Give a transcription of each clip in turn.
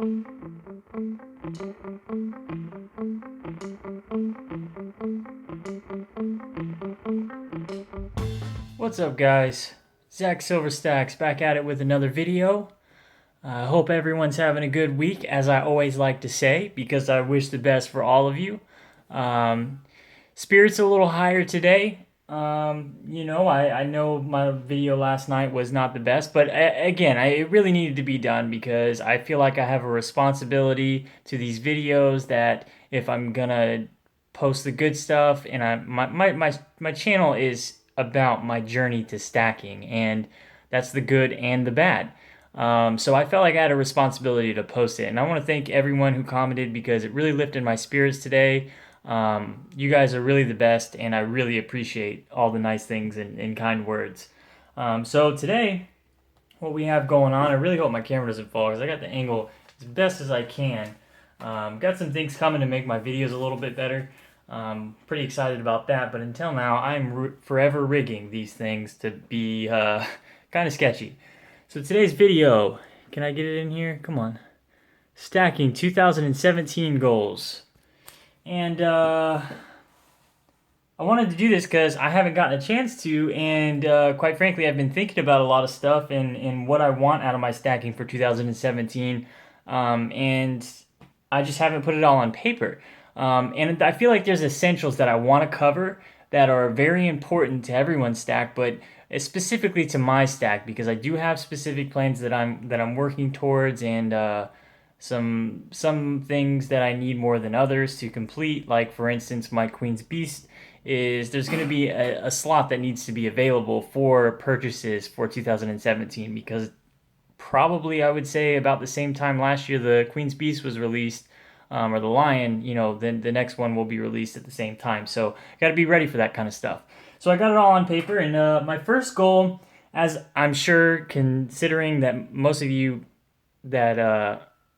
What's up, guys? Zach Silverstacks back at it with another video. I hope everyone's having a good week, as I always like to say, because I wish the best for all of you. Um, Spirits a little higher today. I know my video last night was not the best, but again, it really needed to be done because I feel like I have a responsibility to these videos that if I'm gonna post the good stuff, and my channel is about my journey to stacking, and that's the good and the bad. So I felt like I had a responsibility to post it, and I want to thank everyone who commented because it really lifted my spirits today. You guys are really the best, and I really appreciate all the nice things and kind words. So today, what we have going on, I really hope my camera doesn't fall because I got the angle as best as I can. Got some things coming to make my videos a little bit better. Pretty excited about that, but until now, I'm forever rigging these things to be kind of sketchy. So today's video, can I get it in here? Come on. Stacking 2017 goals. And I wanted to do this because I haven't gotten a chance to, and quite frankly, I've been thinking about a lot of stuff and what I want out of my stacking for 2017, and I just haven't put it all on paper. And I feel like there's essentials that I want to cover that are very important to everyone's stack, but specifically to my stack because I do have specific plans that I'm working towards, and some things that I need more than others to complete. Like for instance, my Queen's Beast is there's going to be a slot that needs to be available for purchases for 2017 because probably I would say about the same time last year the Queen's Beast was released, or the Lion, then the next one will be released at the same time. So got to be ready for that kind of stuff. So I got it all on paper, and my first goal, as I'm sure, considering that most of you that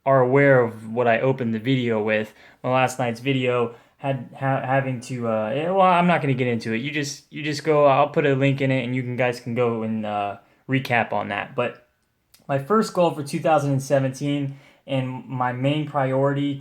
are aware of what I opened the video with, my last night's video having to. Well, I'm not going to get into it. You just go. I'll put a link in it, and guys can go and recap on that. But my first goal for 2017 and my main priority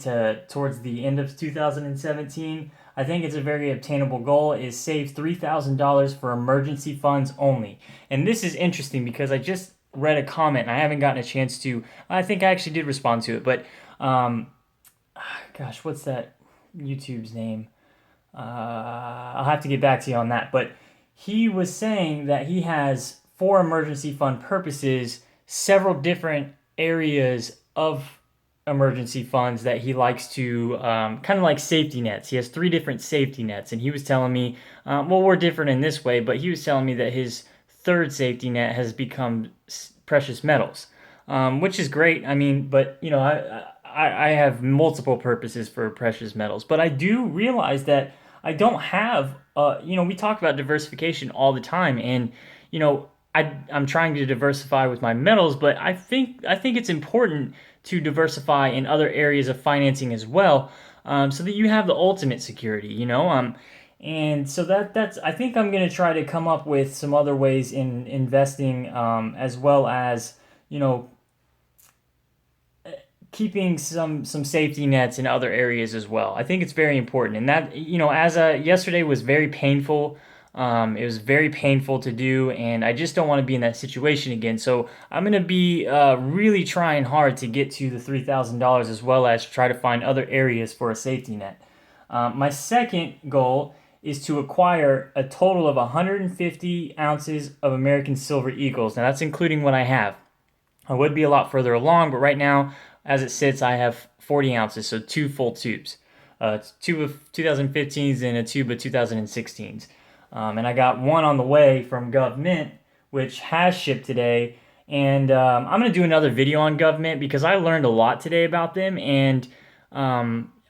towards the end of 2017, I think it's a very obtainable goal, is save $3,000 for emergency funds only. And this is interesting because I just read a comment and I haven't gotten a chance to. I think I actually did respond to it, but gosh, what's that YouTube's name? I'll have to get back to you on that. But he was saying that he has, for emergency fund purposes, several different areas of emergency funds that he likes to kind of like safety nets. He has 3 different safety nets, and he was telling me, well, we're different in this way, but he was telling me that his third safety net has become precious metals, which is great. I mean, but I have multiple purposes for precious metals, but I do realize that I don't have. We talk about diversification all the time, and I'm trying to diversify with my metals, but I think it's important to diversify in other areas of financing as well, so that you have the ultimate security. And so that's I think I'm gonna try to come up with some other ways in investing, as well as keeping some safety nets in other areas as well. I think it's very important, and that as yesterday was very painful. It was very painful to do, and I just don't want to be in that situation again. So I'm gonna be really trying hard to get to the $3,000, as well as try to find other areas for a safety net. My second goal is to acquire a total of 150 ounces of American Silver Eagles. Now that's including what I have. I would be a lot further along, but right now, as it sits, I have 40 ounces, so 2 full tubes. It's a tube of 2015s and a tube of 2016s. And I got one on the way from GovMint, which has shipped today. And I'm going to do another video on GovMint because I learned a lot today about them, and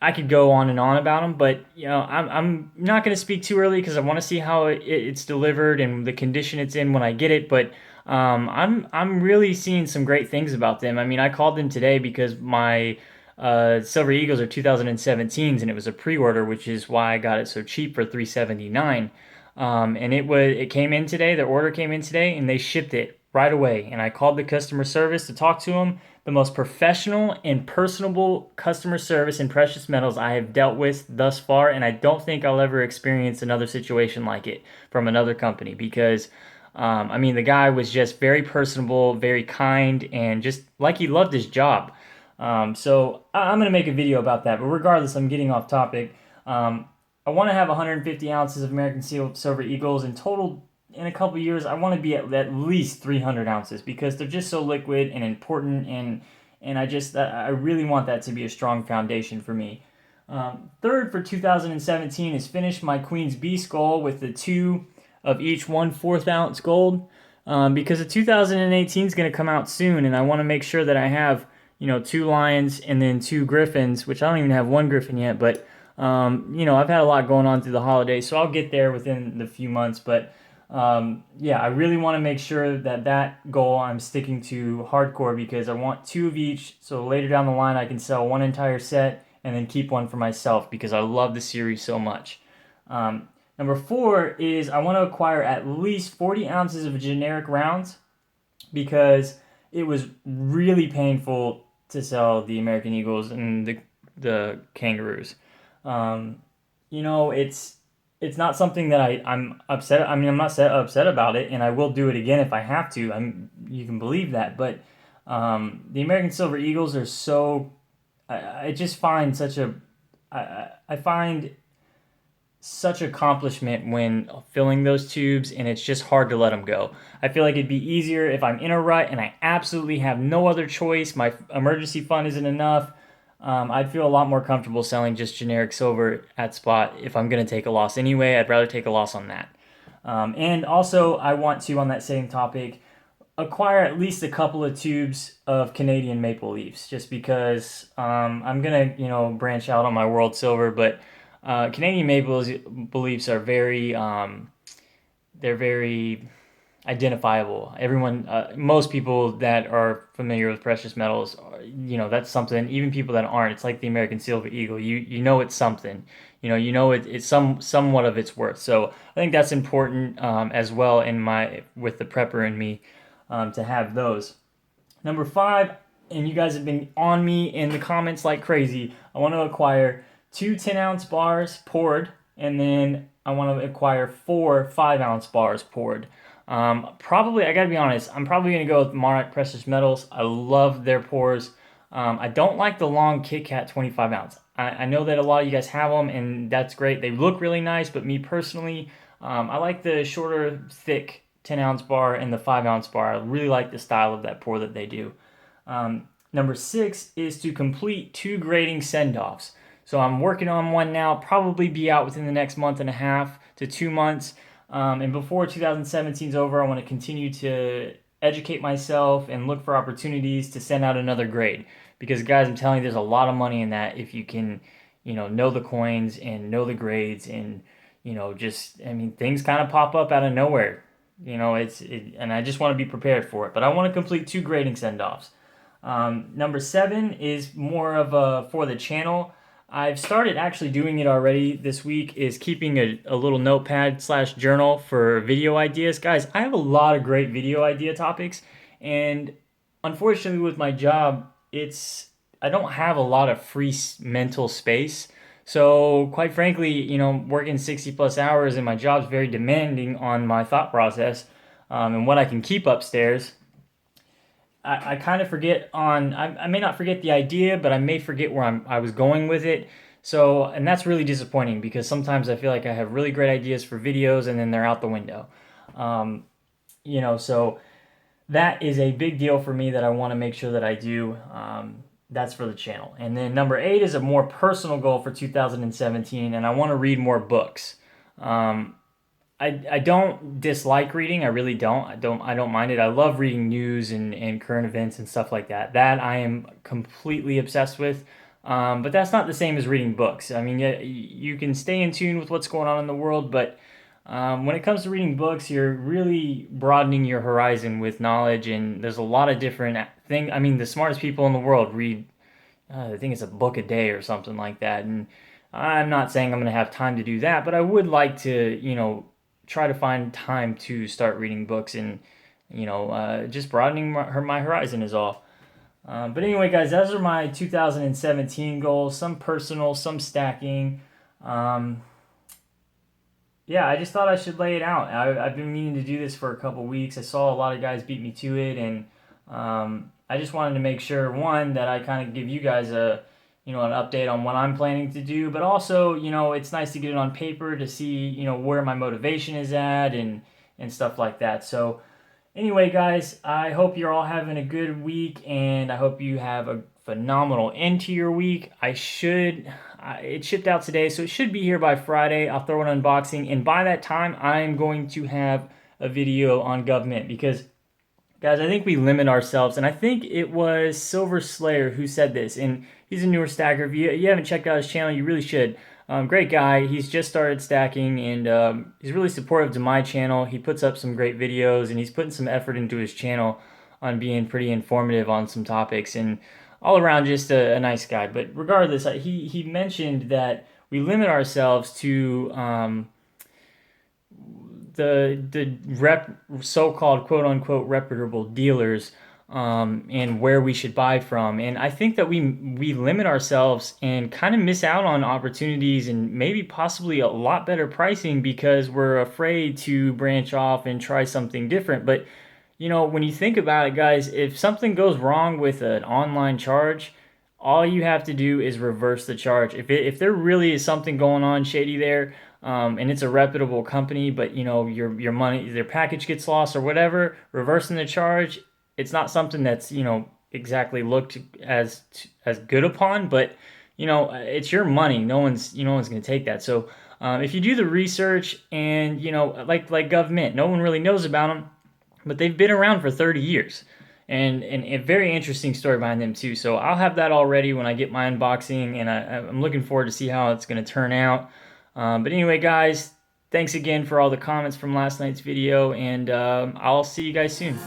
I could go on and on about them, but I'm not going to speak too early because I want to see how it's delivered and the condition it's in when I get it. But I'm really seeing some great things about them. I mean, I called them today because my Silver Eagles are 2017s, and it was a pre-order, which is why I got it so cheap for $379. And it came in today. The order came in today, and they shipped it right away. And I called the customer service to talk to them. The most professional and personable customer service in precious metals I have dealt with thus far. And I don't think I'll ever experience another situation like it from another company because, I mean, the guy was just very personable, very kind, and just like he loved his job. So I'm going to make a video about that. But regardless, I'm getting off topic. I want to have 150 ounces of American Silver Eagles in total. In a couple years, I want to be at least 300 ounces because they're just so liquid and important, and I really want that to be a strong foundation for me. Third for 2017 is finish my Queen's B skull with the two of each 1/4 ounce gold, because the 2018 is going to come out soon, and I want to make sure that I have two lions and then two griffins, which I don't even have one griffin yet, but I've had a lot going on through the holidays, so I'll get there within the few months. But yeah, I really want to make sure that goal I'm sticking to hardcore because I want two of each. So later down the line, I can sell one entire set and then keep one for myself because I love the series so much. Number 4 is I want to acquire at least 40 ounces of generic rounds because it was really painful to sell the American Eagles and the Kangaroos. Um, it's not something that I'm upset. I mean, I'm not upset about it, and I will do it again if I have to. You can believe that. But the American Silver Eagles are so. I just find such a. I find such accomplishment when filling those tubes, and it's just hard to let them go. I feel like it'd be easier if I'm in a rut and I absolutely have no other choice. My emergency fund isn't enough. I'd feel a lot more comfortable selling just generic silver at spot if I'm going to take a loss anyway. I'd rather take a loss on that. And also, I want to, on that same topic, acquire at least a couple of tubes of Canadian maple leafs just because I'm going to, branch out on my world silver, but Canadian maple leafs are they're very identifiable. Everyone, most people that are familiar with precious metals, that's something. Even people that aren't, it's like the American Silver Eagle. You know it's something. It's somewhat of its worth. So I think that's important as well with the prepper in me to have those. Number 5, and you guys have been on me in the comments like crazy. I want to acquire 2 10-ounce bars poured, and then I want to acquire 4 5-ounce bars poured. Probably, I gotta be honest, I'm probably gonna go with Monarch Precious Metals. I love their pours. I don't like the long Kit Kat 25 ounce. I know that a lot of you guys have them, and that's great. They look really nice, but me personally, I like the shorter, thick 10-ounce bar and the 5-ounce bar. I really like the style of that pour that they do. Number 6 is to complete 2 grading send-offs. So I'm working on one now, probably be out within the next month and a half to 2 months. And before 2017 is over, I want to continue to educate myself and look for opportunities to send out another grade. Because guys, I'm telling you, there's a lot of money in that if you can, know the coins and know the grades and, things kind of pop up out of nowhere. And I just want to be prepared for it. But I want to complete 2 grading send-offs. Number 7 is more of for the channel. I've started actually doing it already this week, is keeping a little notepad / journal for video ideas. Guys, I have a lot of great video idea topics, and unfortunately with my job, I don't have a lot of free mental space. So quite frankly, working 60 plus hours and my job's very demanding on my thought process and what I can keep upstairs. I kind of forget I may not forget the idea, but I may forget where I was going with it. So, and that's really disappointing because sometimes I feel like I have really great ideas for videos and then they're out the window. So that is a big deal for me that I want to make sure that I do. That's for the channel. And then number 8 is a more personal goal for 2017, and I want to read more books. I don't dislike reading. I really don't. I don't mind it. I love reading news and current events and stuff like that. That I am completely obsessed with. But that's not the same as reading books. I mean, you can stay in tune with what's going on in the world, but when it comes to reading books, you're really broadening your horizon with knowledge, and there's a lot of different things. I mean, the smartest people in the world read, I think it's a book a day or something like that. And I'm not saying I'm going to have time to do that, but I would like to, try to find time to start reading books and just broadening my horizon is all. But anyway, guys, those are my 2017 goals. Some personal, some stacking. Yeah, I just thought I should lay it out. I've been meaning to do this for a couple weeks. I saw a lot of guys beat me to it, and I just wanted to make sure, one, that I kind of give you guys an update on what I'm planning to do, but also, it's nice to get it on paper to see, where my motivation is at and stuff like that. So anyway, guys, I hope you're all having a good week, and I hope you have a phenomenal end to your week. It shipped out today, so it should be here by Friday. I'll throw an unboxing, and by that time, I'm going to have a video on government because, guys, I think we limit ourselves, and I think it was Silver Slayer who said this, and he's a newer stacker. If you haven't checked out his channel, you really should. Great guy. He's just started stacking, and he's really supportive to my channel. He puts up some great videos, and he's putting some effort into his channel on being pretty informative on some topics, and all around just a nice guy. But regardless, he mentioned that we limit ourselves to the so-called quote unquote reputable dealers, and where we should buy from. And I think that we limit ourselves and kind of miss out on opportunities and maybe possibly a lot better pricing because we're afraid to branch off and try something different. But when you think about it, guys, if something goes wrong with an online charge, all you have to do is reverse the charge. If there really is something going on shady there, and it's a reputable company, but your money, their package gets lost or whatever, reversing the charge, it's not something that's exactly looked as good upon, but it's your money. No one's going to take that. So if you do the research, and like government, no one really knows about them, but they've been around for 30 years. And a very interesting story behind them too. So I'll have that all ready when I get my unboxing, and I'm looking forward to see how it's going to turn out. But anyway, guys, thanks again for all the comments from last night's video, and I'll see you guys soon.